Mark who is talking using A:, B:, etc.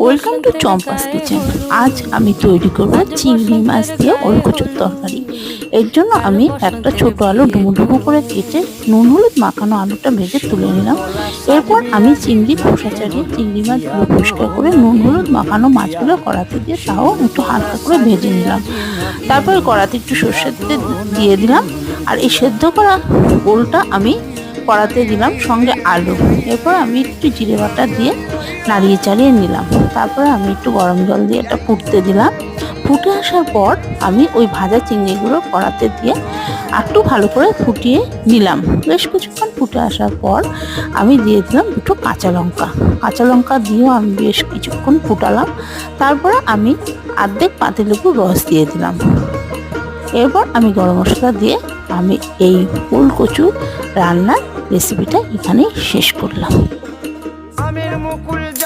A: Welcome to Champa's kitchen. আজ আমি তৈরি করব চিংড়ি মাছ দিয়ে ওলকচুর তরকারি। এর জন্য আমি একটা ছোট আলু ডুমো ডুমো করে কেটে নুন হলুদ মাখানো আলুটা ভেজে তুলে নিলাম। এরপর আমি চিংড়ি খোসা ছাড়িয়ে চিংড়ি মাছগুলো পরিষ্কার করে নুন হলুদ মাখানো মাছগুলো কড়াতে দিয়ে তাও একটু হালকা করে ভেজে নিলাম। তারপর কড়াতে একটু সর্ষের তেল দিয়ে দিলাম, আর এই সেদ্ধ করা ওলটা আমি কড়াতে দিলাম সঙ্গে আলু। এরপর আমি একটু জিরে বাটা দিয়ে নাড়িয়ে চাড়িয়ে নিলাম। তারপরে আমি একটু গরম জল দিয়ে এটা ফুটতে দিলাম। ফুটে আসার পর আমি ওই ভাজা চিংড়িগুলো কড়াতে দিয়ে একটু ভালো করে ফুটিয়ে নিলাম। বেশ কিছুক্ষণ ফুটে আসার পর আমি দিয়ে দিলাম দুটো কাঁচা লঙ্কা। কাঁচা লঙ্কা দিয়েও আমি বেশ কিছুক্ষণ ফুটালাম। তারপরে আমি অর্ধেক পাতিলেবুর রস দিয়ে দিলাম। এরপর আমি গরম মশলা দিয়ে আমি এই ওলকচু রান্নার রেসিপিটা এখানেই শেষ করলাম।